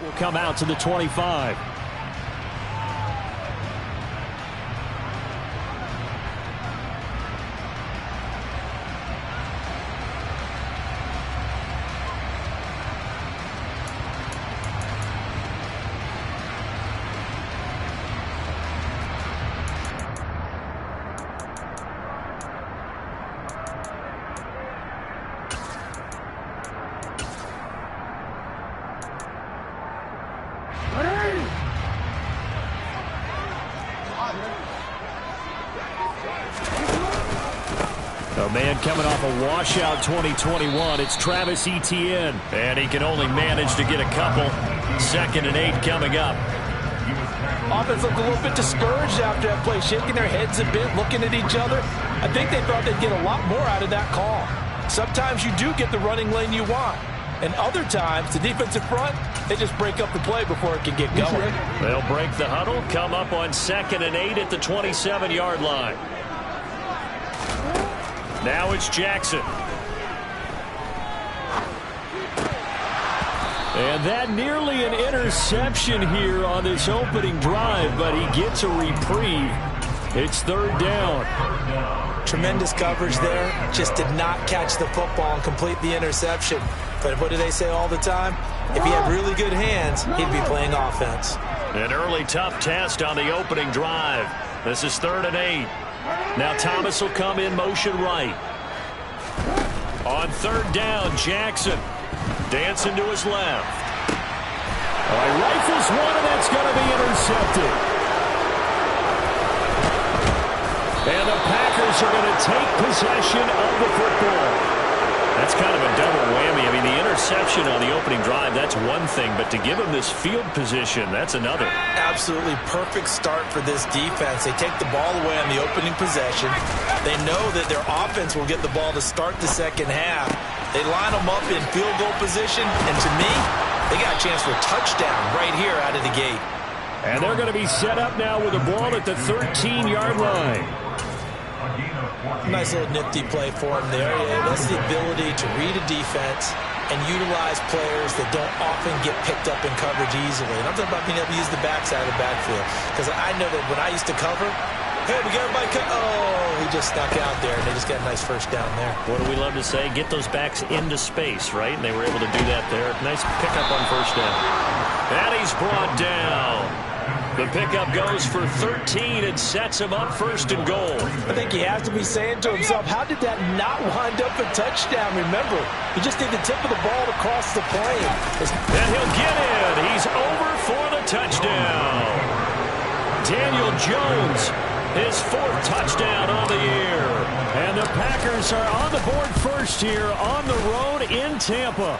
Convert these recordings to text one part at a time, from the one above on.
will come out to the 25. A man coming off a washout 2021, it's Travis Etienne. And he can only manage to get a couple. 2nd and 8 coming up. Offense looked a little bit discouraged after that play, shaking their heads a bit, looking at each other. I think they thought they'd get a lot more out of that call. Sometimes you do get the running lane you want. And other times, the defensive front, they just break up the play before it can get going. They'll break the huddle, come up on 2nd and 8 at the 27-yard line. Now it's Jackson. And that nearly an interception here on this opening drive, but he gets a reprieve. It's 3rd down. Tremendous coverage there. Just did not catch the football and complete the interception. But what do they say all the time? If he had really good hands, he'd be playing offense. An early tough test on the opening drive. This is 3rd and 8. Now Thomas will come in motion right. On 3rd down, Jackson dancing to his left. He rifles one, and that's going to be intercepted. And the Packers are going to take possession of the football. That's kind of a double whammy. I mean, the interception on the opening drive, that's one thing, but to give him this field position, that's another. Absolutely perfect start for this defense. They take the ball away on the opening possession. They know that their offense will get the ball to start the second half. They line them up in field goal position, and to me, they got a chance for a touchdown right here out of the gate. And they're going to be set up now with a ball at the 13-yard line. Nice little nifty play for him there. Yeah, that's the ability to read a defense and utilize players that don't often get picked up in coverage easily. And I'm talking about being able to use the backside of the backfield. Because I know that when I used to cover, hey, we got everybody cut. Oh, he just snuck out there, and they just got a nice first down there. What do we love to say? Get those backs into space, right? And they were able to do that there. Nice pickup on first down. And he's brought down. The pickup goes for 13 and sets him up 1st and goal. I think he has to be saying to himself, how did that not wind up a touchdown? Remember, he just did the tip of the ball to cross the plane. And he'll get in. He's over for the touchdown. Daniel Jones, his 4th touchdown on the year. And the Packers are on the board first here on the road in Tampa.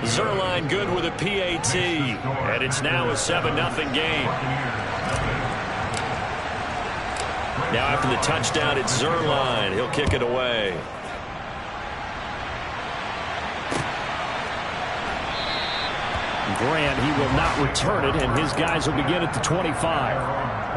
Zuerlein good with a PAT. And it's now a 7-0 game. Now after the touchdown, it's Zuerlein. He'll kick it away. Grant, he will not return it, and his guys will begin at the 25.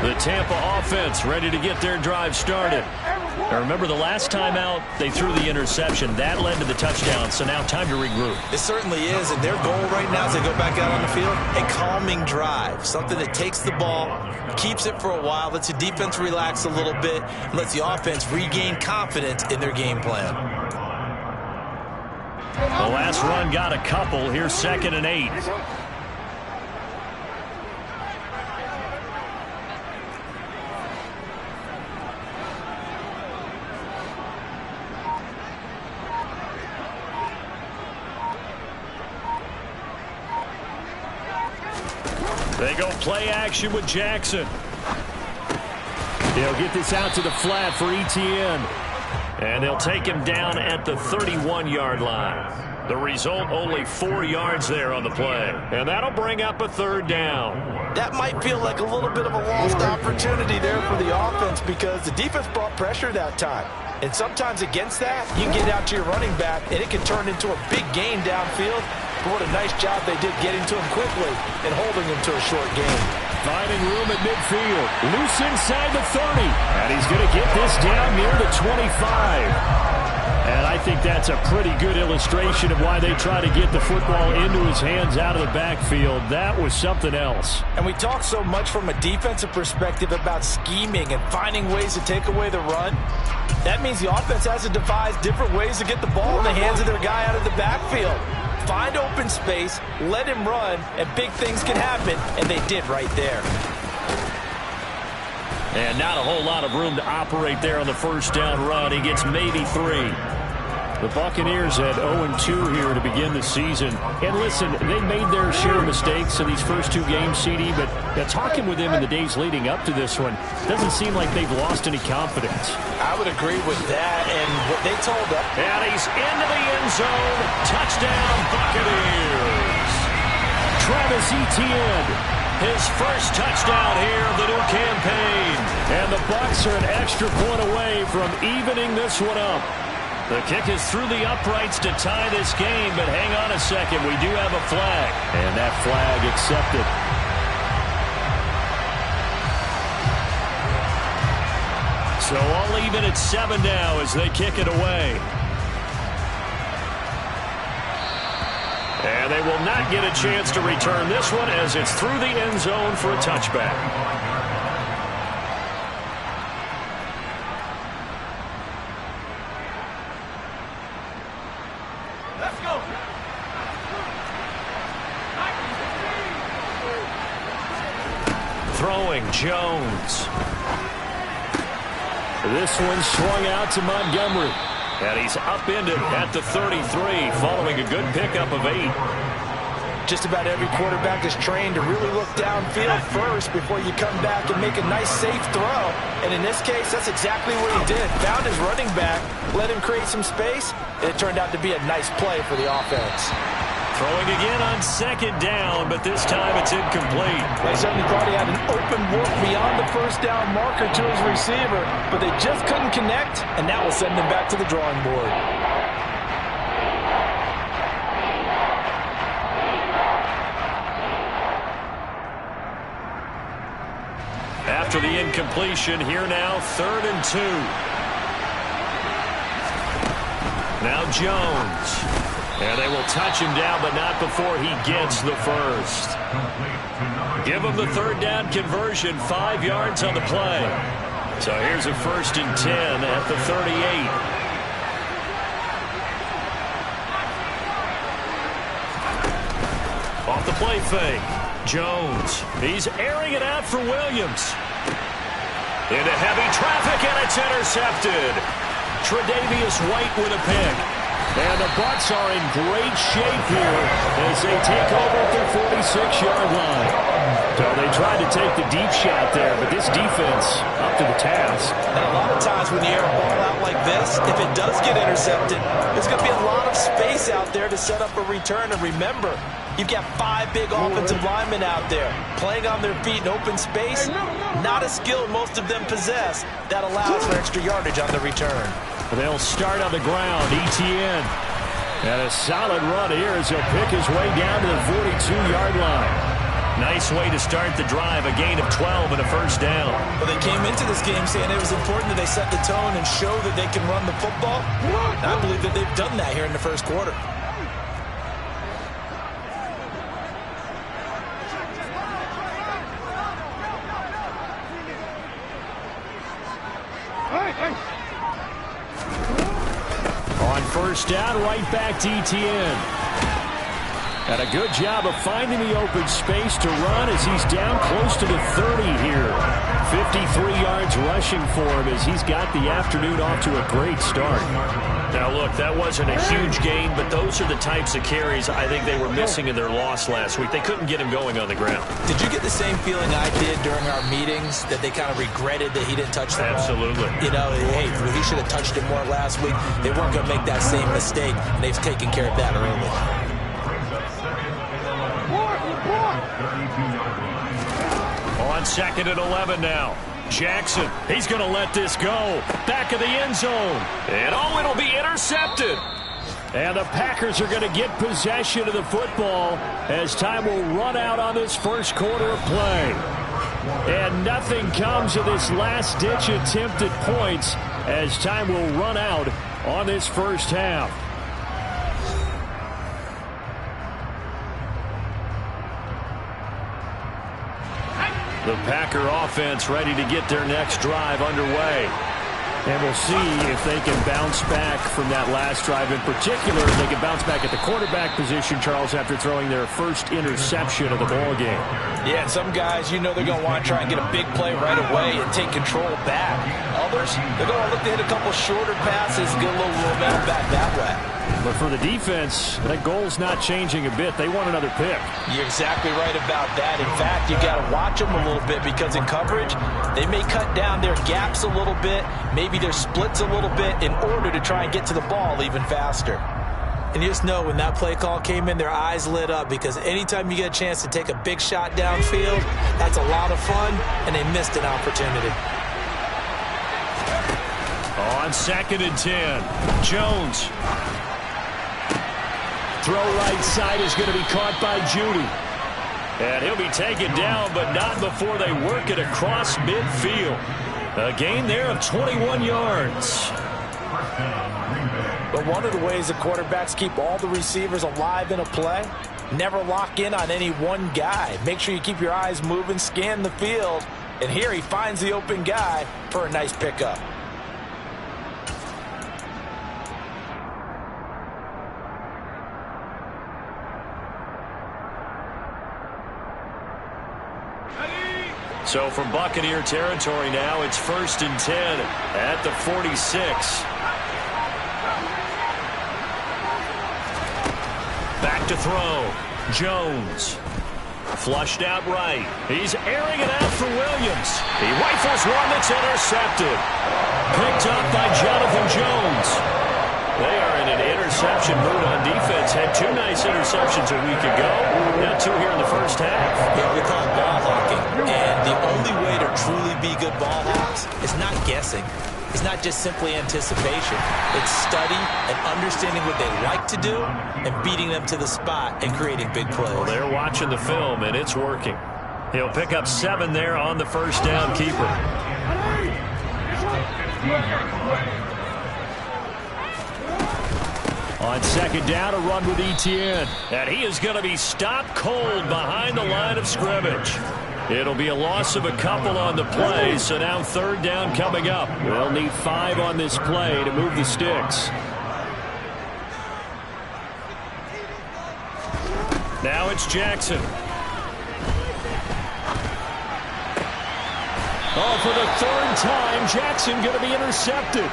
The Tampa offense ready to get their drive started. Now remember, the last time out, they threw the interception. That led to the touchdown, so now time to regroup. It certainly is, and their goal right now as they go back out on the field, a calming drive. Something that takes the ball, keeps it for a while, lets the defense relax a little bit, and lets the offense regain confidence in their game plan. The last run got a couple. Here's 2nd and 8. They go play action with Jackson. They'll get this out to the flat for Etienne. And they'll take him down at the 31-yard line. The result, only 4 yards there on the play. And that'll bring up a 3rd down. That might feel like a little bit of a lost opportunity there for the offense because the defense brought pressure that time. And sometimes against that, you can get out to your running back, and it can turn into a big gain downfield. But what a nice job they did getting to him quickly and holding him to a short gain. Finding room at midfield. Loose inside the 30. And he's going to get this down near the 25. And I think that's a pretty good illustration of why they try to get the football into his hands out of the backfield. That was something else. And we talk so much from a defensive perspective about scheming and finding ways to take away the run. That means the offense has to devise different ways to get the ball in the hands of their guy out of the backfield. Find open space, let him run, and big things can happen, and they did right there. And not a whole lot of room to operate there on the first down run. He gets maybe 3. The Buccaneers at 0-2 here to begin the season. And listen, they made their share of mistakes in these first 2 games, CD, but talking with them in the days leading up to this one, doesn't seem like they've lost any confidence. I would agree with that, and what they told us. And he's into the end zone. Touchdown, Buccaneers. Travis Etienne, his first touchdown here of the new campaign. And the Bucs are an extra point away from evening this one up. The kick is through the uprights to tie this game, but hang on a second. We do have a flag. And that flag accepted. So all even at 7 now as they kick it away. And they will not get a chance to return this one as it's through the end zone for a touchback. Throwing, Jones. This one swung out to Montgomery. And he's upended at the 33 following a good pickup of 8. Just about every quarterback is trained to really look downfield first before you come back and make a nice, safe throw. And in this case, that's exactly what he did. Found his running back, let him create some space, and it turned out to be a nice play for the offense. Throwing again on second down, but this time it's incomplete. They certainly thought he had an open look beyond the first down marker to his receiver, but they just couldn't connect, and that will send them back to the drawing board. After the incompletion, here now, 3rd and 2. Now Jones. And they will touch him down, but not before he gets the first. Give him the 3rd down conversion, 5 yards on the play. So here's a 1st and 10 at the 38. Off the play fake. Jones. He's airing it out for Williams. Into heavy traffic, and it's intercepted. Tre'Davious White with a pick. And the Bucs are in great shape here as they take over at the 46-yard line. So they tried to take the deep shot there, but this defense up to the task. And a lot of times when you air a ball out like this, if it does get intercepted, there's going to be a lot of space out there to set up a return. And remember, you've got 5 big offensive linemen out there playing on their feet in open space. Not a skill most of them possess that allows for extra yardage on the return. They'll start on the ground. Etienne. And a solid run here as he'll pick his way down to the 42-yard line. Nice way to start the drive. A gain of 12 and a 1st down. Well, they came into this game saying it was important that they set the tone and show that they can run the football. And I believe that they've done that here in the first quarter. On 1st down, right back to Etienne. And a good job of finding the open space to run as he's down close to the 30 here. 53 yards rushing for him as he's got the afternoon off to a great start. Now, look, that wasn't a huge gain, but those are the types of carries I think they were missing in their loss last week. They couldn't get him going on the ground. Did you get the same feeling I did during our meetings, that they kind of regretted that he didn't touch the ball? Absolutely. You know, hey, he should have touched it more last week. They weren't going to make that same mistake, and they've taken care of that early. On 2nd and 11 now. Jackson, he's going to let this go. Back of the end zone. And oh, it'll be intercepted. And the Packers are going to get possession of the football as time will run out on this first quarter of play. And nothing comes of this last-ditch attempt at points as time will run out on this first half. The Packer offense ready to get their next drive underway. And we'll see if they can bounce back from that last drive. In particular, if they can bounce back at the quarterback position, Charles, after throwing their first interception of the ball game. Yeah, and some guys, you know they're going to want to try and get a big play right away and take control back. Others, they're going to look to hit a couple shorter passes, get a little momentum back that way. But for the defense, that goal's not changing a bit. They want another pick. You're exactly right about that. In fact, you got to watch them a little bit because in coverage, they may cut down their gaps a little bit, maybe their splits a little bit in order to try and get to the ball even faster. And you just know when that play call came in, their eyes lit up because anytime you get a chance to take a big shot downfield, that's a lot of fun, and they missed an opportunity. On 2nd and 10, Jones. Throw right side is going to be caught by Judy. And he'll be taken down, but not before they work it across midfield. A gain there of 21 yards. But one of the ways the quarterbacks keep all the receivers alive in a play, never lock in on any one guy. Make sure you keep your eyes moving, scan the field. And here he finds the open guy for a nice pickup. So from Buccaneer territory now, it's 1st and 10 at the 46. Back to throw. Jones. Flushed out right. He's airing it out for Williams. He rifles one that's intercepted. Picked up by Jonathan Jones. They are in an interception mood on defense. Had 2 nice interceptions a week ago. Now 2 here in the first half. Yeah, we call it ball hawking. And the only way to truly be good ball hawks is not guessing. It's not just simply anticipation. It's study and understanding what they like to do and beating them to the spot and creating big plays. Well, they're watching the film, and it's working. He'll pick up 7 there on the first down keeper. On 2nd down, a run with Etienne. And he is going to be stopped cold behind the line of scrimmage. It'll be a loss of a couple on the play, so now 3rd down coming up. We'll need 5 on this play to move the sticks. Now it's Jackson. Oh, for the 3rd time, Jackson going to be intercepted.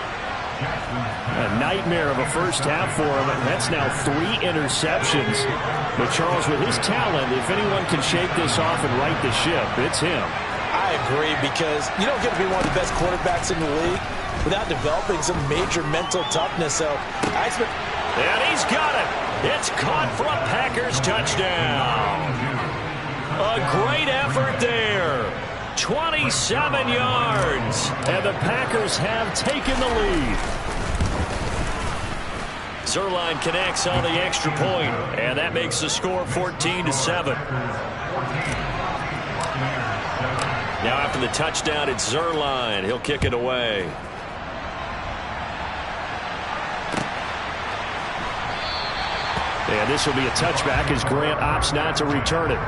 A nightmare of a first half for him, and that's now 3 interceptions. But Charles, with his talent, if anyone can shake this off and right the ship, it's him. I agree, because you don't get to be one of the best quarterbacks in the league without developing some major mental toughness. So I expect... And he's got it. It's caught for a Packers touchdown. A great effort there. 27 yards. And the Packers have taken the lead. Zerline connects on the extra point, and that makes the score 14-7. Now after the touchdown, it's Zerline. He'll kick it away. And this will be a touchback as Grant opts not to return it.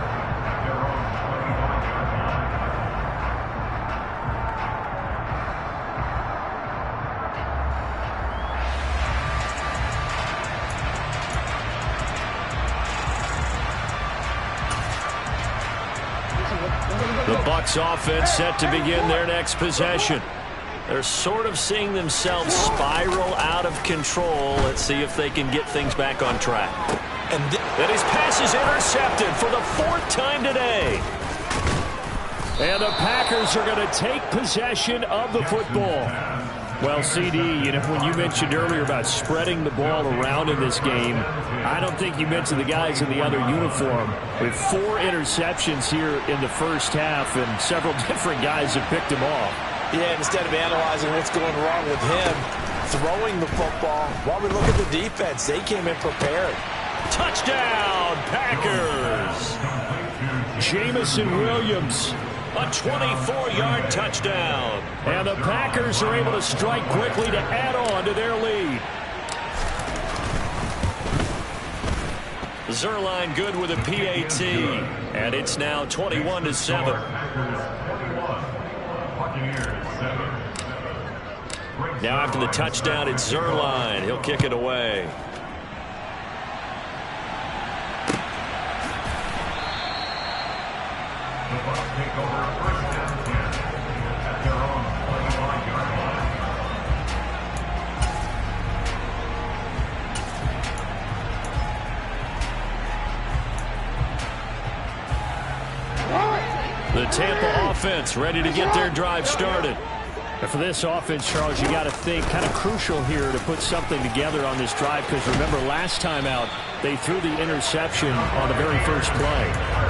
The Bucs offense set to begin their next possession. They're sort of seeing themselves spiral out of control. Let's see if they can get things back on track. And his pass is intercepted for the 4th time today. And the Packers are going to take possession of the football. Well, CD, when you mentioned earlier about spreading the ball around in this game, I don't think you mentioned the guys in the other uniform. With 4 interceptions here in the first half, and several different guys have picked him off. Yeah, instead of analyzing what's going wrong with him, throwing the football, while we look at the defense, they came in prepared. Touchdown, Packers! Jamison Williams A 24-yard touchdown. And the Packers are able to strike quickly to add on to their lead. Zerline good with a PAT. And it's now 21-7. Now after the touchdown, it's Zerline. He'll kick it away. The Tampa offense ready to get their drive started. And for this offense, Charles, you got to think kind of crucial here to put something together on this drive, because remember last time out they threw the interception on the very first play.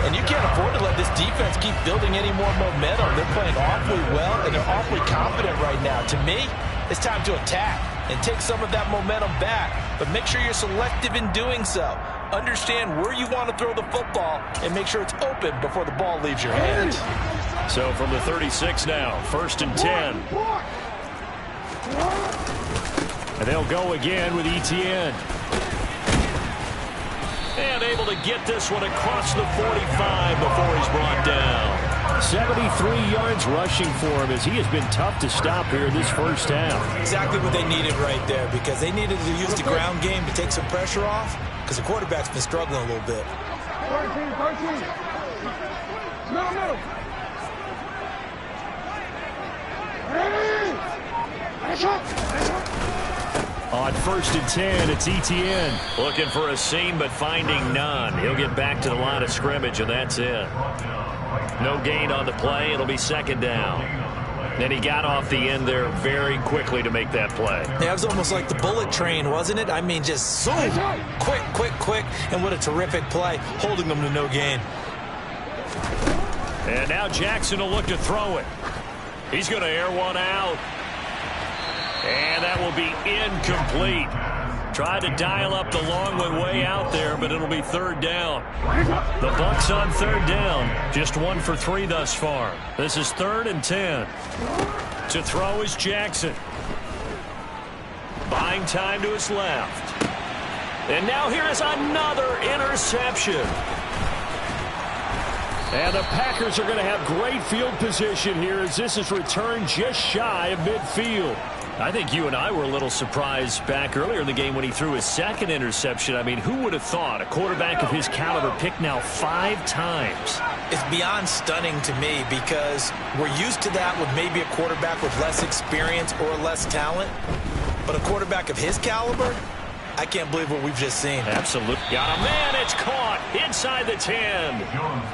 And you can't afford to let this defense keep building any more momentum. They're playing awfully well, and they're awfully confident right now. To me, it's time to attack and take some of that momentum back, but make sure you're selective in doing so. Understand where you want to throw the football and make sure it's open before the ball leaves your hands. So from the 36 now, 1st and 10. And they'll go again with Etienne. And able to get this one across the 45 before he's brought down. 73 yards rushing for him, as he has been tough to stop here this first half. Exactly what they needed right there, because they needed to use the ground game to take some pressure off, because the quarterback's been struggling a little bit. 13. No. On 1st and 10, it's Etienne. Looking for a seam, but finding none. He'll get back to the line of scrimmage, and that's it. No gain on the play. It'll be 2nd down. And he got off the end there very quickly to make that play. Yeah, it was almost like the bullet train, wasn't it? I mean, just zoom, quick, and what a terrific play, holding them to no gain. And now Jackson will look to throw it. He's going to air one out. And that will be incomplete. Tried to dial up the long way out there, but it'll be 3rd down. The Bucs on 3rd down. Just 1 for 3 thus far. This is 3rd and 10. To throw is Jackson. Buying time to his left. And now here is another interception. And the Packers are going to have great field position here, as this is returned just shy of midfield. I think you and I were a little surprised back earlier in the game when he threw his 2nd interception. I mean, who would have thought a quarterback of his caliber picked now 5 times? It's beyond stunning to me, because we're used to that with maybe a quarterback with less experience or less talent. But a quarterback of his caliber, I can't believe what we've just seen. Absolutely. Got a man. It's caught inside the 10.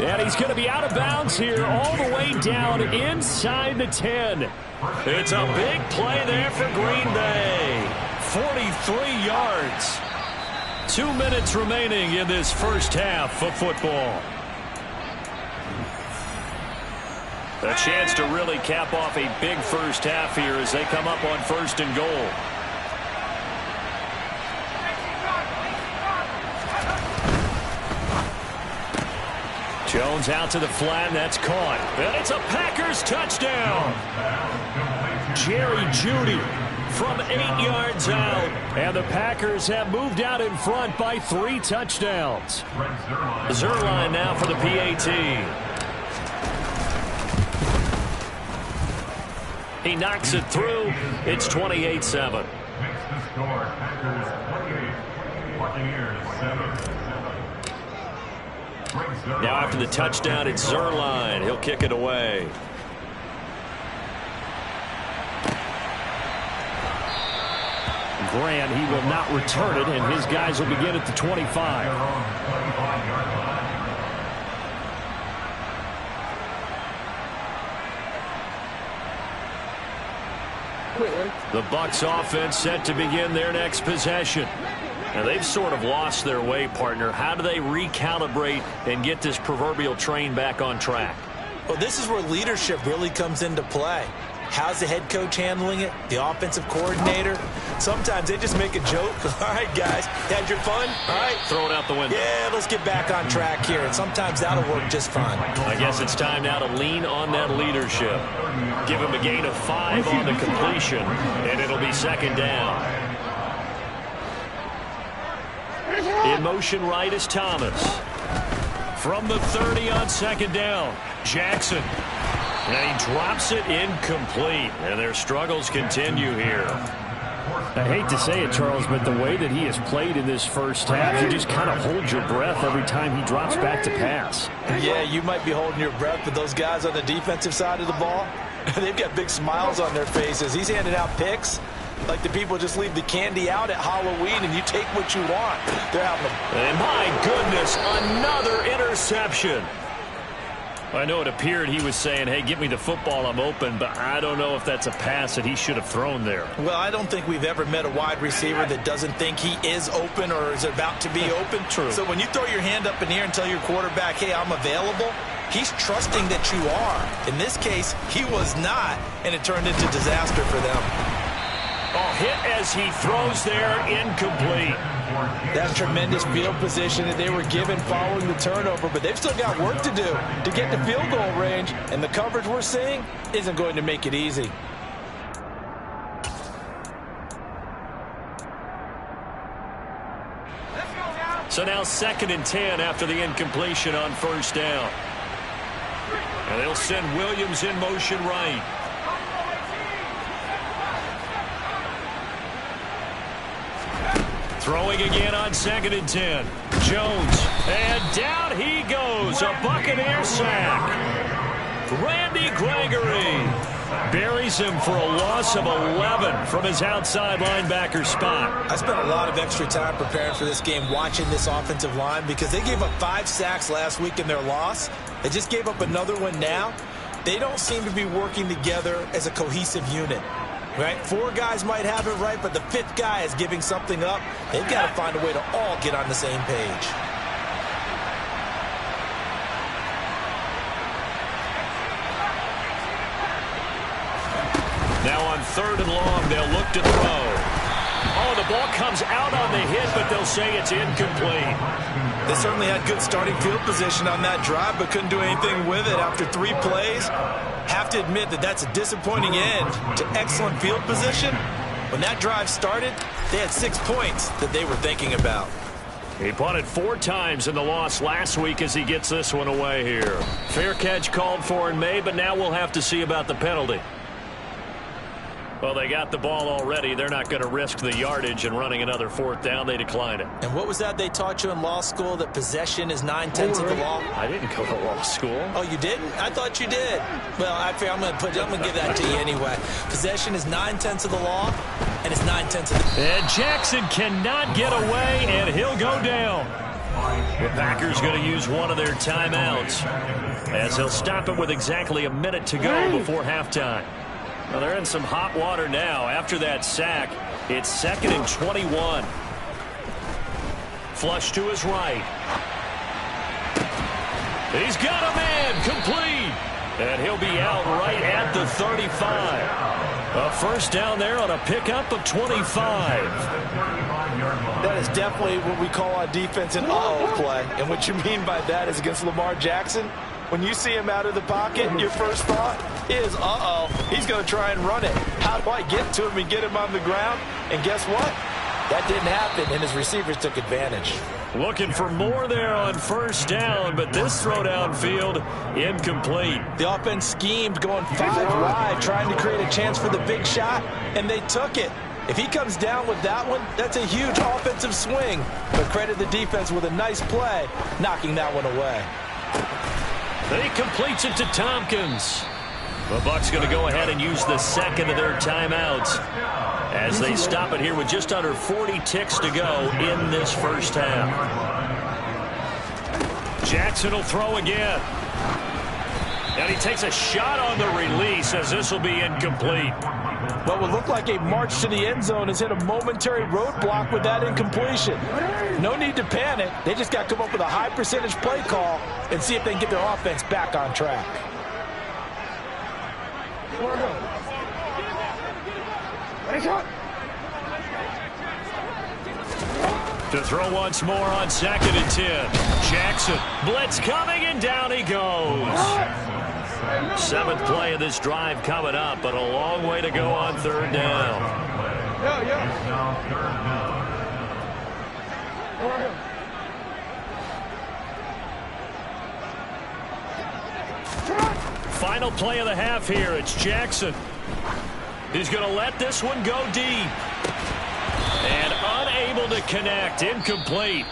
And he's going to be out of bounds here all the way down inside the 10. It's a big play there for Green Bay. 43 yards. 2 minutes remaining in this first half of football. A chance to really cap off a big first half here as they come up on 1st and goal. Jones out to the flat, and that's caught. And it's a Packers touchdown. Jerry Jeudy from 8 yards out. And the Packers have moved out in front by 3 touchdowns. Zerline now for the PAT. He knocks it through. It's 28-7. Now after the touchdown, it's Zerline. He'll kick it away. Grant, he will not return it, and his guys will begin at the 25. The Bucs offense set to begin their next possession. Now, they've sort of lost their way, partner. How do they recalibrate and get this proverbial train back on track? Well, this is where leadership really comes into play. How's the head coach handling it? The offensive coordinator? Sometimes they just make a joke. All right, guys, had your fun? All right. Throw it out the window. Yeah, let's get back on track here. And sometimes that'll work just fine. I guess it's time now to lean on that leadership. Give him a gain of 5 on the completion, and it'll be second down. In motion right is Thomas. From the 30 on second down, Jackson. And he drops it incomplete. And their struggles continue here. I hate to say it, Charles, but the way that he has played in this first half, you just kind of hold your breath every time he drops back to pass. Yeah, you might be holding your breath, but those guys on the defensive side of the ball, they've got big smiles on their faces. He's handing out picks like the people just leave the candy out at Halloween and you take what you want. They're having a... And my goodness, another interception. I know it appeared he was saying, hey, get me the football, I'm open, but I don't know if that's a pass that he should have thrown there. Well, I don't think we've ever met a wide receiver that doesn't think he is open or is about to be open. True. So when you throw your hand up in the air and tell your quarterback, hey, I'm available, he's trusting that you are. In this case, he was not, and it turned into disaster for them. Oh, hit as he throws there, incomplete. That tremendous field position that they were given following the turnover, but they've still got work to do to get to field goal range, and the coverage we're seeing isn't going to make it easy. So now 2nd and 10 after the incompletion on first down. And they'll send Williams in motion right. Throwing again on 2nd and 10. Jones. And down he goes. A Buccaneer sack. Randy Gregory buries him for a loss of 11 from his outside linebacker spot. I spent a lot of extra time preparing for this game watching this offensive line because they gave up 5 sacks last week in their loss. They just gave up another one now. They don't seem to be working together as a cohesive unit. Right? 4 guys might have it right, but the 5th guy is giving something up. They've got to find a way to all get on the same page. Now on 3rd and long, they'll look to throw. Oh, the ball comes out on the hit, but they'll say it's incomplete. They certainly had good starting field position on that drive, but couldn't do anything with it after 3 plays. Have to admit that that's a disappointing end to excellent field position. When that drive started, they had 6 points that they were thinking about. He punted 4 times in the loss last week as he gets this one away here. Fair catch called for and made, but now we'll have to see about the penalty. Well, they got the ball already. They're not going to risk the yardage and running another 4th down. They decline it. And what was that they taught you in law school, that possession is 9/10 of the law? I didn't go to law school. Oh, you didn't? I thought you did. Well, I'm going to give that to you anyway. Possession is 9/10 of the law, and it's 9/10 of the... And Jackson cannot get away, and he'll go down. The Packers going to use one of their timeouts as they'll stop it with exactly a minute to go before halftime. Well, they're in some hot water now. After that sack, it's 2nd and 21. Flush to his right. He's got a man, complete. And he'll be out right at the 35. A first down there on a pickup of 25. That is definitely what we call on defense an uh-oh play. And what you mean by that is against Lamar Jackson, when you see him out of the pocket, your first thought is, uh-oh, he's going to try and run it. How do I get to him and get him on the ground? And guess what? That didn't happen, and his receivers took advantage. Looking for more there on first down, but this throw downfield incomplete. The offense schemed going 5 wide, trying to create a chance for the big shot, and they took it. If he comes down with that one, that's a huge offensive swing. But credit the defense with a nice play, knocking that one away. He completes it to Tompkins. The Bucs going to go ahead and use the 2nd of their timeouts as they stop it here with just under 40 ticks to go in this first half. Jackson will throw again. And he takes a shot on the release as this will be incomplete. What would look like a march to the end zone has hit a momentary roadblock with that incompletion. No need to panic. They just got to come up with a high percentage play call and see if they can get their offense back on track. To throw once more on 2nd and 10. Jackson, blitz coming, and down he goes. 7th play of this drive coming up, but a long way to go on 3rd down. Final play of the half here. It's Jackson. He's going to let this one go deep. And unable to connect. Incomplete.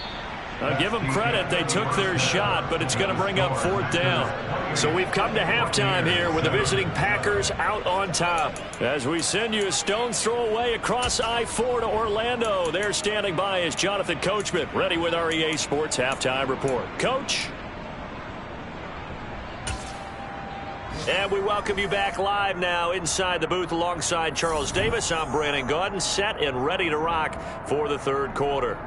I'll give them credit. They took their shot, but it's going to bring up 4th down. So we've come to halftime here with the visiting Packers out on top. As we send you a stone's throw away across I-4 to Orlando. There standing by is Jonathan Coachman, ready with our EA Sports Halftime Report. Coach? And we welcome you back live now inside the booth alongside Charles Davis. I'm Brandon Gaudin, set and ready to rock for the 3rd quarter.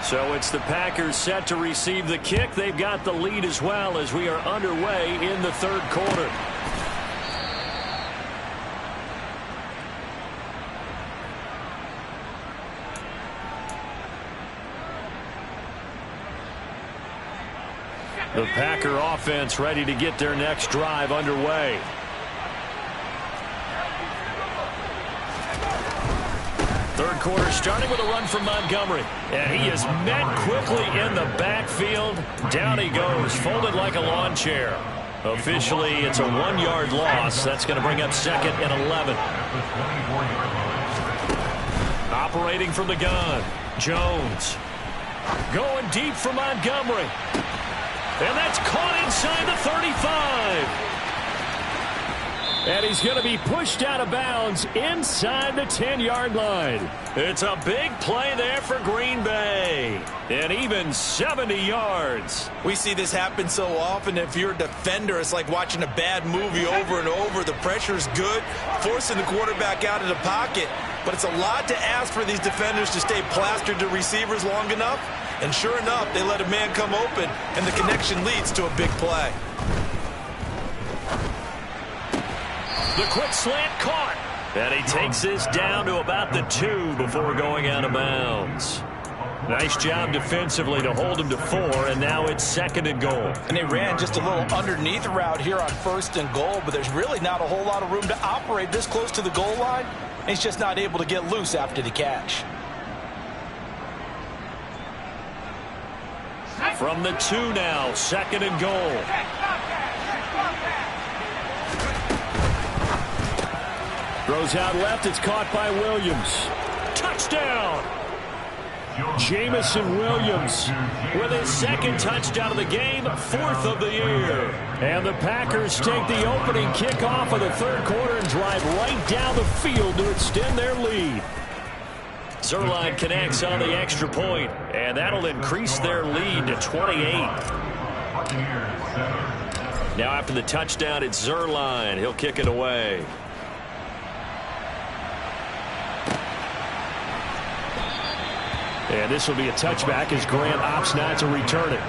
So it's the Packers set to receive the kick. They've got the lead as well as we are underway in the 3rd quarter. The Packer offense ready to get their next drive underway. Third quarter starting with a run from Montgomery. And he is met quickly in the backfield. Down he goes, folded like a lawn chair. Officially, it's a 1-yard loss. That's going to bring up 2nd and 11. Operating from the gun, Jones. Going deep for Montgomery. And that's caught inside the 35. And he's going to be pushed out of bounds inside the 10-yard line. It's a big play there for Green Bay. And even 70 yards. We see this happen so often. If you're a defender, it's like watching a bad movie over and over. The pressure's good, forcing the quarterback out of the pocket. But it's a lot to ask for these defenders to stay plastered to receivers long enough. And sure enough, they let a man come open, and the connection leads to a big play. The quick slant caught. And he takes this down to about the 2 before going out of bounds. Nice job defensively to hold him to 4, and now it's 2nd and goal. And they ran just a little underneath route here on 1st and goal, but there's really not a whole lot of room to operate this close to the goal line. And he's just not able to get loose after the catch. From the 2 now, 2nd and goal. Throws out left, it's caught by Williams. Touchdown! Jamison Williams with his 2nd touchdown of the game, 4th of the year. And the Packers take the opening kickoff of the 3rd quarter and drive right down the field to extend their lead. Zerline connects on the extra point, and that'll increase their lead to 28. Now after the touchdown, it's Zerline. He'll kick it away. And this will be a touchback as Grant opts not to return it.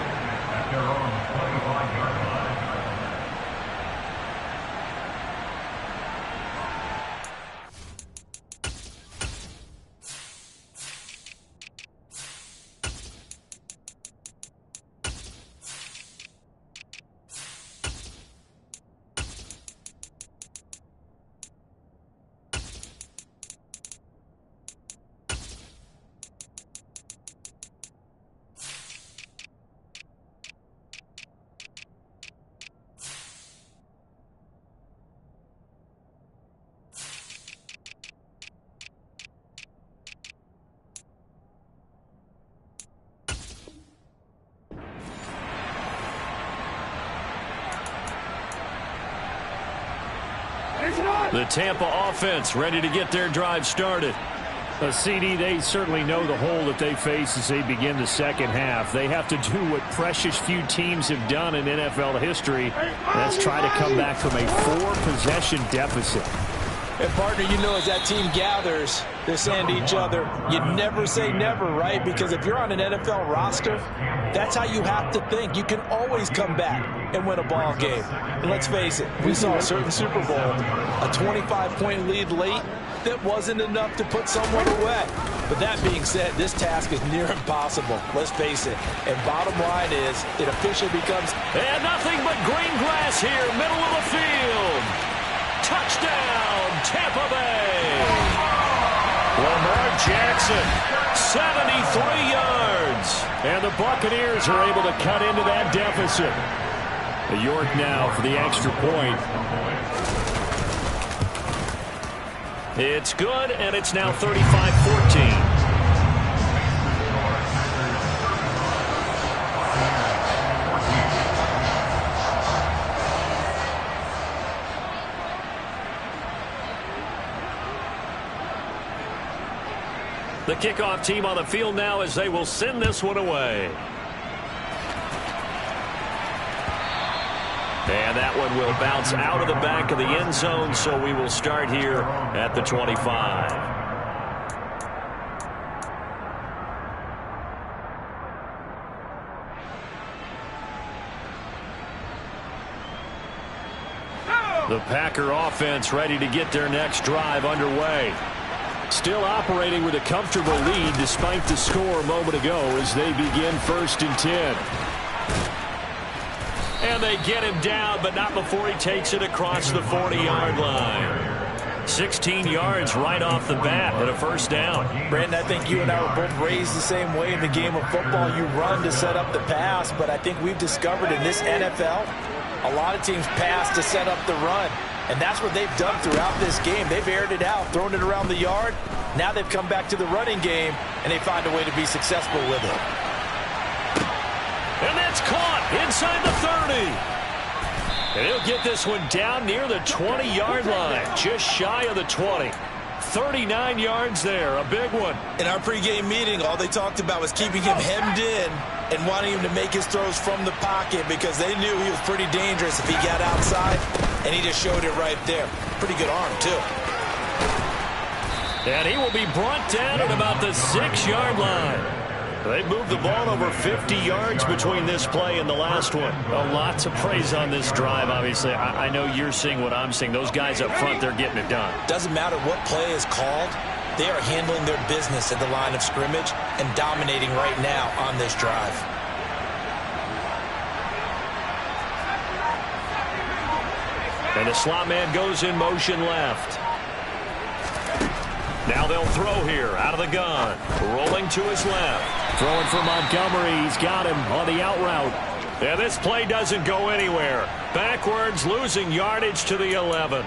The Tampa offense ready to get their drive started. CD, they certainly know the hole that they face as they begin the 2nd half. They have to do what precious few teams have done in NFL history. That's try to come back from a 4-possession deficit. And partner, you know, as that team gathers, they're saying to each other, you never say never, right? Because if you're on an NFL roster, that's how you have to think. You can always come back and win a ball game. And let's face it, we saw a certain Super Bowl, a 25-point lead late that wasn't enough to put someone away. But that being said, this task is near impossible. Let's face it. And bottom line is, it officially becomes... And nothing but green grass here, middle of the field. Touchdown, Tampa Bay. Lamar Jackson, 73 yards. And the Buccaneers are able to cut into that deficit. York now for the extra point. It's good, and it's now 35-14. The kickoff team on the field now as they will send this one away. And that one will bounce out of the back of the end zone, so we will start here at the 25. The Packer offense ready to get their next drive underway. Still operating with a comfortable lead despite the score a moment ago as they begin 1st and 10. And they get him down, but not before he takes it across the 40-yard line. 16 yards right off the bat and a first down. Brandon, I think you and I were both raised the same way in the game of football. You run to set up the pass, but I think we've discovered in this NFL, a lot of teams pass to set up the run. And that's what they've done throughout this game. They've aired it out, thrown it around the yard. Now they've come back to the running game, and they find a way to be successful with it. And that's caught inside the 30. And he'll get this one down near the 20-yard line, just shy of the 20. 39 yards there, a big one. In our pregame meeting, all they talked about was keeping him hemmed in and wanting him to make his throws from the pocket because they knew he was pretty dangerous if he got outside, and he just showed it right there. Pretty good arm, too. And he will be brought down at about the 6-yard line. They moved the ball over 50 yards between this play and the last one. Oh, lots of praise on this drive, obviously. I know you're seeing what I'm seeing. Those guys up front, they're getting it done. Doesn't matter what play is called. They are handling their business at the line of scrimmage and dominating right now on this drive. And the slot man goes in motion left. Now they'll throw here out of the gun. Rolling to his left. Throwing for Montgomery. He's got him on the out route. And this play doesn't go anywhere. Backwards, losing yardage to the 11.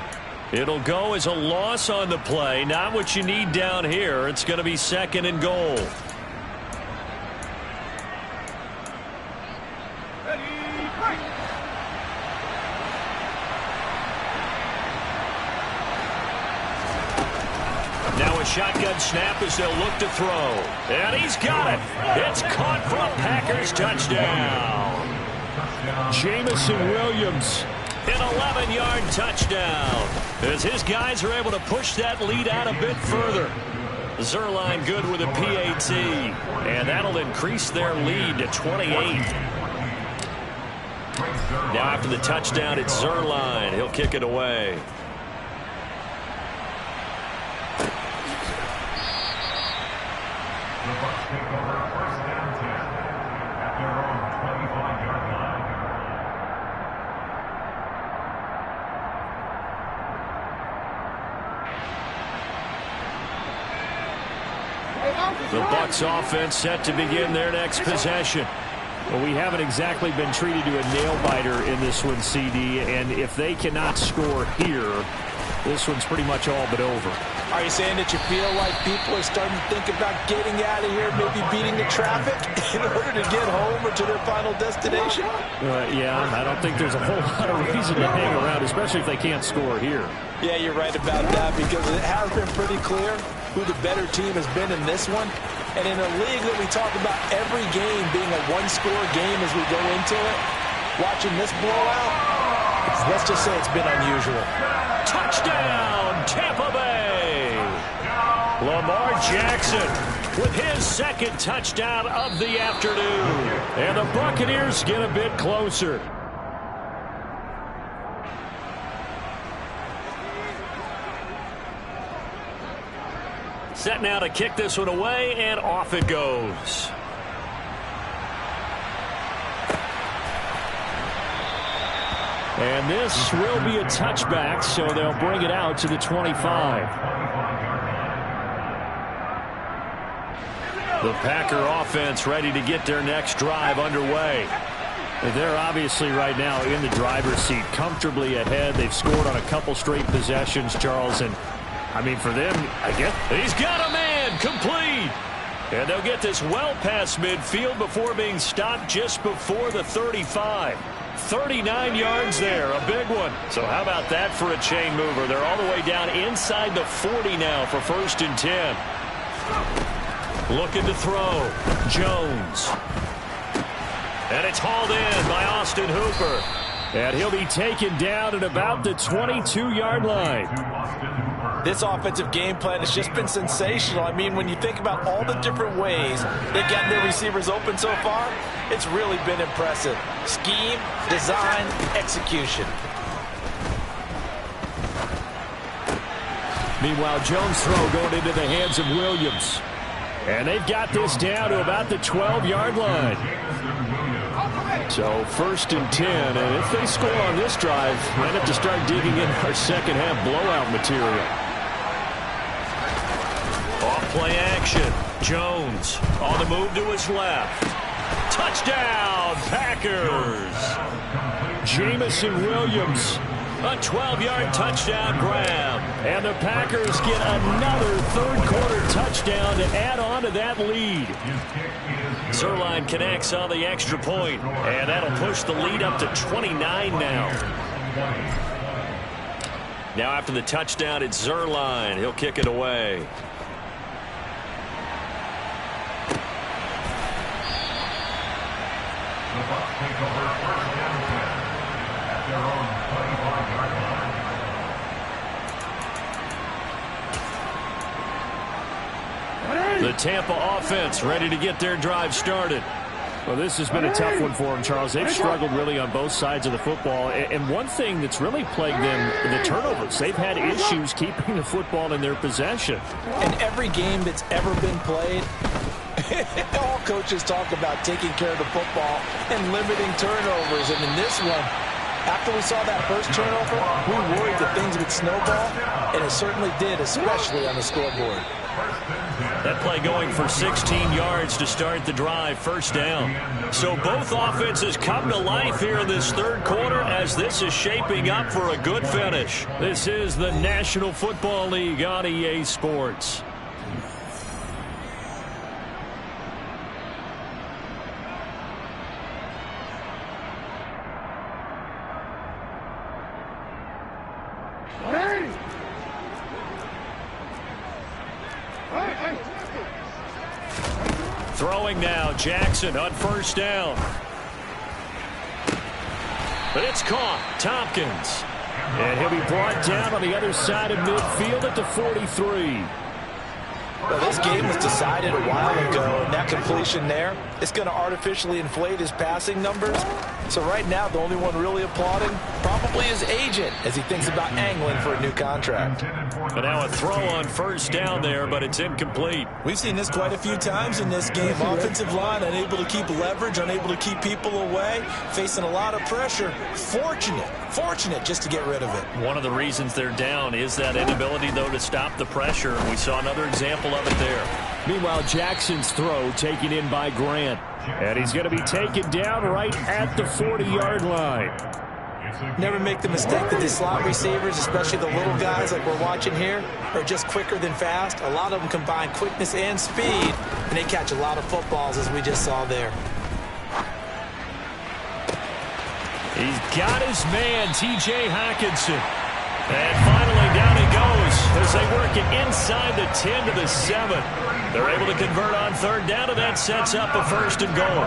It'll go as a loss on the play. Not what you need down here. It's going to be 2nd and goal. Now a shotgun snap as they'll look to throw. And he's got it. It's caught for a Packers touchdown. Jamison Williams, an 11-yard touchdown. As his guys are able to push that lead out a bit further. Zerline good with a PAT. And that'll increase their lead to 28. Now after the touchdown, it's Zerline. He'll kick it away. The Bucs offense set to begin their next possession. Well, we haven't exactly been treated to a nail-biter in this one, CD, and if they cannot score here, this one's pretty much all but over. Are you saying that you feel like people are starting to think about getting out of here, maybe beating the traffic in order to get home or to their final destination? Yeah, I don't think there's a whole lot of reason to hang around, especially if they can't score here. Yeah, you're right about that because it has been pretty clear who the better team has been in this one. And in a league that we talk about every game being a one-score game as we go into it, watching this blowout, let's just say it's been unusual. Touchdown, Tampa Lamar Jackson with his second touchdown of the afternoon. And the Buccaneers get a bit closer. Set now to kick this one away, and off it goes. And this will be a touchback, so they'll bring it out to the 25. The Packer offense ready to get their next drive underway. They're obviously right now in the driver's seat, comfortably ahead. They've scored on a couple straight possessions, Charles, and I mean, for them, I guess. He's got a man, complete. And they'll get this well past midfield before being stopped just before the 35. 39 yards there, a big one. So how about that for a chain mover? They're all the way down inside the 40 now for 1st and 10. Looking to throw. Jones. And it's hauled in by Austin Hooper. And he'll be taken down at about the 22-yard line. This offensive game plan has just been sensational. I mean, when you think about all the different ways they've gotten their receivers open so far, it's really been impressive. Scheme, design, execution. Meanwhile, Jones' throw going into the hands of Williams. And they've got this down to about the 12-yard line. So 1st and 10, and if they score on this drive, we might have to start digging in our second half blowout material. Off play action. Jones on the move to his left. Touchdown, Packers. Jamison Williams, a 12-yard touchdown grab. And the Packers get another third-quarter touchdown to add on to that lead. Zerline connects on the extra point, and that'll push the lead up to 29 now. Now after the touchdown, it's Zerline. He'll kick it away. The Bucs take over 1st and 10 at their own 25-yard line. The Tampa offense ready to get their drive started. Well, this has been a tough one for them, Charles. They've struggled really on both sides of the football. And one thing that's really plagued them, the turnovers. They've had issues keeping the football in their possession. In every game that's ever been played, all coaches talk about taking care of the football and limiting turnovers. And in this one, after we saw that first turnover, we worried that things would snowball, and it certainly did, especially on the scoreboard. That play going for 16 yards to start the drive, 1st down. So both offenses come to life here in this third quarter as this is shaping up for a good finish. This is the National Football League on EA Sports. Throwing now, Jackson on 1st down. But it's caught, Tompkins. And he'll be brought down on the other side of midfield at the 43. Well, this game was decided a while ago, and that completion there is going to artificially inflate his passing numbers. So right now, the only one really applauding probably his agent as he thinks about angling for a new contract. But now a throw on 1st down there, but it's incomplete. We've seen this quite a few times in this game. Offensive line unable to keep leverage, unable to keep people away, facing a lot of pressure. Fortunate just to get rid of it. One of the reasons they're down is that inability, though, to stop the pressure. We saw another example of it there. Meanwhile, Jackson's throw taken in by Grant. And he's going to be taken down right at the 40-yard line. Never make the mistake that the slot receivers, especially the little guys like we're watching here, are just quicker than fast. A lot of them combine quickness and speed, and they catch a lot of footballs, as we just saw there. He's got his man, T.J. Hockenson. And finally down he goes as they work it inside the 10 to the 7. They're able to convert on 3rd down, and that sets up a 1st and goal.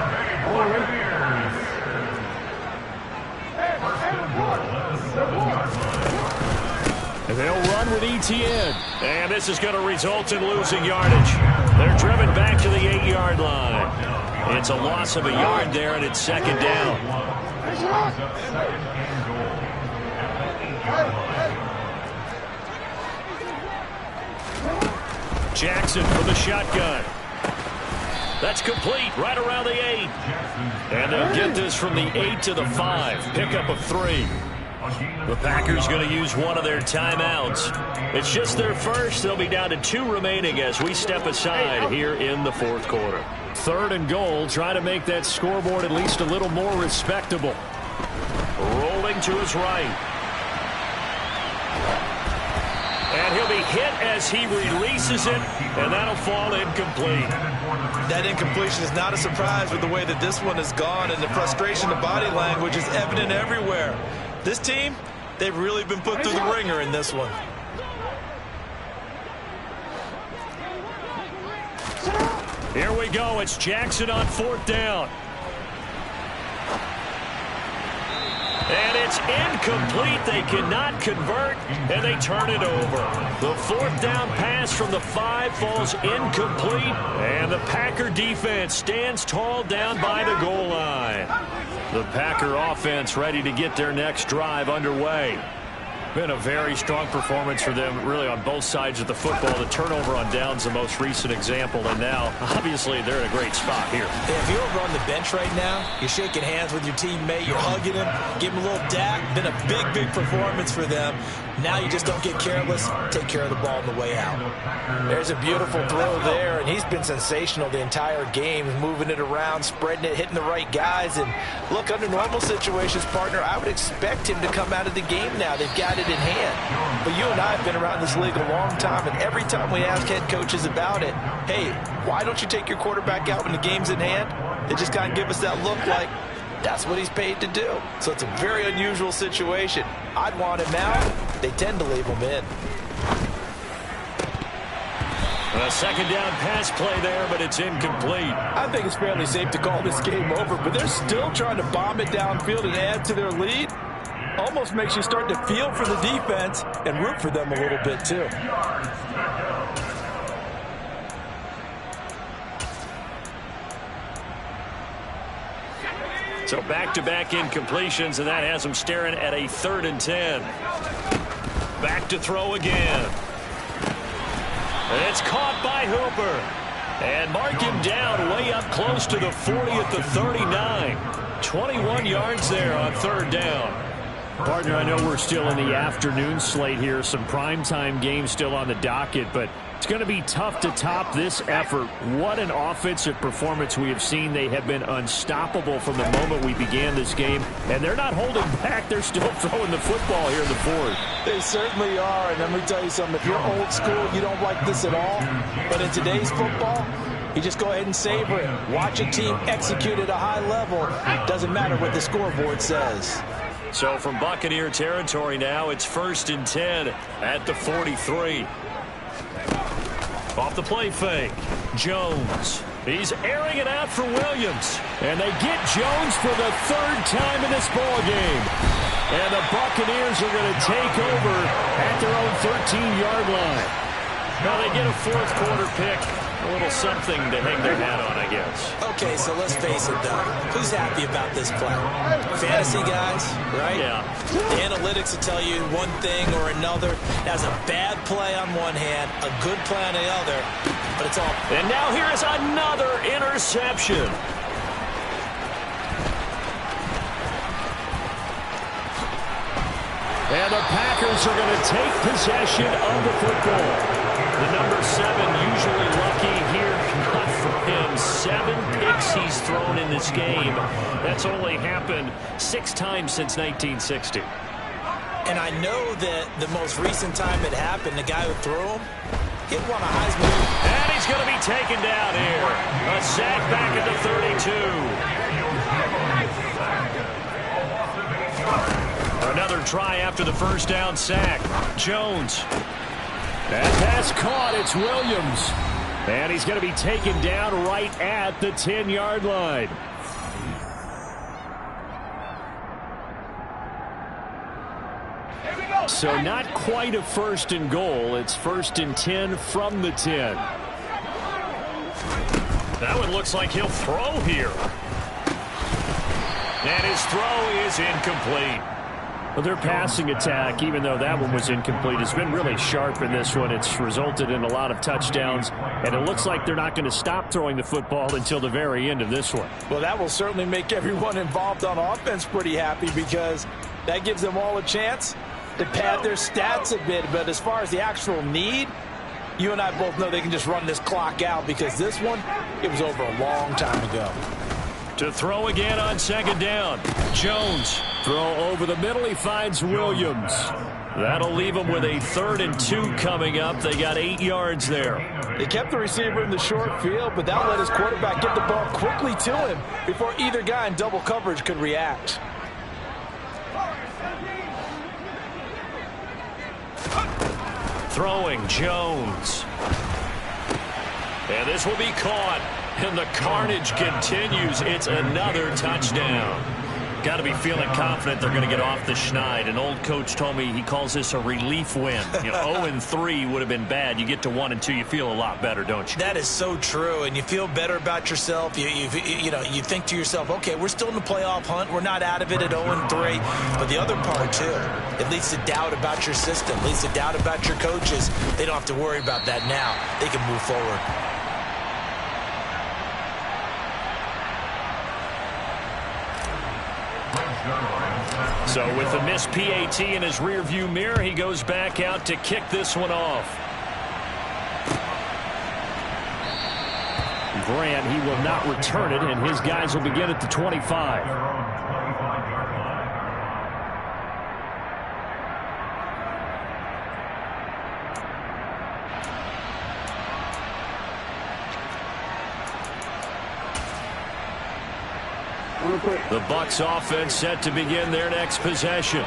And they'll run with ETN. And this is going to result in losing yardage. They're driven back to the 8-yard line. It's a loss of a yard there, and it's second down. Jackson for the shotgun. That's complete right around the 8. And they'll get this from the 8 to the 5. Pickup of 3. The Packers going to use one of their timeouts. It's just their first. They'll be down to 2 remaining as we step aside here in the fourth quarter. 3rd and goal. Try to make that scoreboard at least a little more respectable. Rolling to his right. And he'll be hit as he releases it, and that'll fall incomplete. That incompletion is not a surprise with the way that this one has gone, and the frustration, the body language is evident everywhere. This team, they've really been put through the ringer in this one. Here we go. It's Jackson on 4th down. And it's incomplete. They cannot convert, and they turn it over. The 4th down pass from the 5 falls incomplete, and the Packer defense stands tall down by the goal line. The Packer offense ready to get their next drive underway. Been a very strong performance for them, really, on both sides of the football. The turnover on downs, the most recent example, and now, obviously, they're in a great spot here. If you're over on the bench right now, you're shaking hands with your teammate, you're hugging him, give him a little dap. Been a big, big performance for them. Now you just don't get careless. Take care of the ball on the way out. There's a beautiful throw there, and he's been sensational the entire game, moving it around, spreading it, hitting the right guys. And look, under normal situations, partner, I would expect him to come out of the game now. They've got it in hand. But you and I have been around this league a long time, and every time we ask head coaches about it, hey, why don't you take your quarterback out when the game's in hand? They just kind of give us that look like that's what he's paid to do. So it's a very unusual situation. I'd want him out. They tend to leave him in. A 2nd down pass play there, but it's incomplete. I think it's fairly safe to call this game over, but they're still trying to bomb it downfield and add to their lead. Almost makes you start to feel for the defense and root for them a little bit too. So back-to-back incompletions, and that has them staring at a 3rd and 10. Back to throw again. It's caught by Hooper. And mark him down way up close to the 40 at the 39. 21 yards there on 3rd down. Partner, I know we're still in the afternoon slate here. Some primetime games still on the docket, but it's going to be tough to top this effort. What an offensive performance we have seen. They have been unstoppable from the moment we began this game, and they're not holding back. They're still throwing the football here in the 4th. They certainly are, and let me tell you something. If you're old school, you don't like this at all. But in today's football, you just go ahead and savor it. Watch a team execute at a high level. Doesn't matter what the scoreboard says. So from Buccaneer territory now, it's 1st and 10 at the 43. Off the play fake, Jones. He's airing it out for Williams. And they get Jones for the 3rd time in this ball game. And the Buccaneers are going to take over at their own 13-yard line. Now they get a 4th quarter pick. A little something to hang their hat on, I guess. Okay, so let's face it, though. Who's happy about this play? Fantasy guys, right? Yeah. The analytics will tell you one thing or another. That's a bad play on one hand, a good play on the other, but it's all. And now here is another interception. And the Packers are going to take possession of the football. The number 7 usually lucky here, not for him. 7 picks he's thrown in this game. That's only happened 6 times since 1960. And I know that the most recent time it happened, the guy who threw him, he won a Heisman. And he's going to be taken down here. A sack back at the 32. Another try after the 1st down sack. Jones. That pass caught. It's Williams. And he's going to be taken down right at the 10-yard line. Here we go. So not quite a 1st and goal. It's 1st and 10 from the 10. That one looks like he'll throw here. And his throw is incomplete. Well, their passing attack, even though that one was incomplete, has been really sharp in this one. It's resulted in a lot of touchdowns, and it looks like they're not going to stop throwing the football until the very end of this one. Well, that will certainly make everyone involved on offense pretty happy because that gives them all a chance to pad their stats a bit. But as far as the actual need, you and I both know they can just run this clock out because this one, it was over a long time ago. To throw again on 2nd down. Jones. Throw over the middle. He finds Williams. That'll leave them with a 3rd and 2 coming up. They got 8 yards there. They kept the receiver in the short field, but that let his quarterback get the ball quickly to him before either guy in double coverage could react. Throwing Jones. And this will be caught. And the carnage continues. It's another touchdown. Got to be feeling confident they're going to get off the schneid. An old coach told me he calls this a relief win. 0-3 would have been bad. You get to 1 and 2, you feel a lot better, don't you? That is so true, and you feel better about yourself. You think to yourself, okay, we're still in the playoff hunt. We're not out of it at 0-3. But the other part, too, it leads to doubt about your system, leads to doubt about your coaches. They don't have to worry about that now. They can move forward. So with the missed PAT in his rearview mirror, he goes back out to kick this one off. Grant, he will not return it, and his guys will begin at the 25. The Bucs offense set to begin their next possession.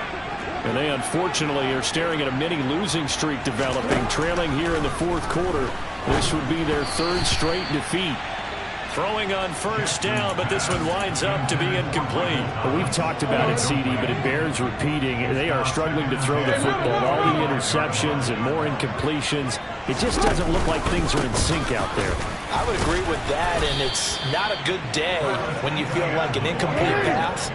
And they unfortunately are staring at a mini losing streak developing, trailing here in the 4th quarter. This would be their 3rd straight defeat. Throwing on 1st down, but this one winds up to be incomplete. Well, we've talked about it, CD, but it bears repeating. They are struggling to throw the football. All the interceptions and more incompletions. It just doesn't look like things are in sync out there. I would agree with that, and it's not a good day when you feel like an incomplete pass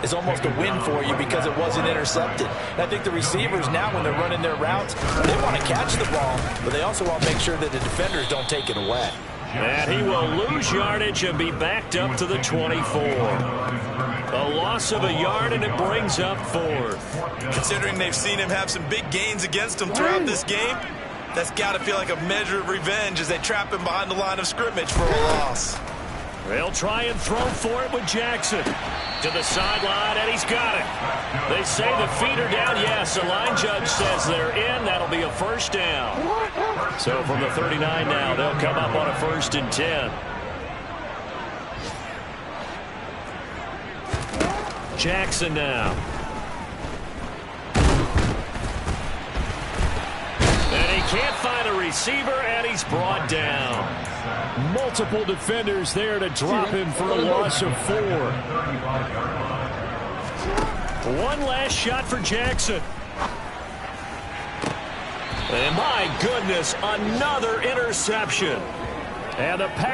is almost a win for you because it wasn't intercepted. And I think the receivers now, when they're running their routes, they want to catch the ball, but they also want to make sure that the defenders don't take it away. And he will lose yardage and be backed up to the 24. A loss of a yard, and it brings up 4th. Considering they've seen him have some big gains against them throughout this game, that's got to feel like a measure of revenge as they trap him behind the line of scrimmage for a loss. They'll try and throw for it with Jackson. To the sideline, and he's got it. They say the feet are down. Yes, the line judge says they're in. That'll be a 1st down. So from the 39 now, they'll come up on a 1st and 10. Jackson now. And he can't find a receiver, and he's brought down. Multiple defenders there to drop him for a loss of 4. One last shot for Jackson. And my goodness, another interception. And the Packers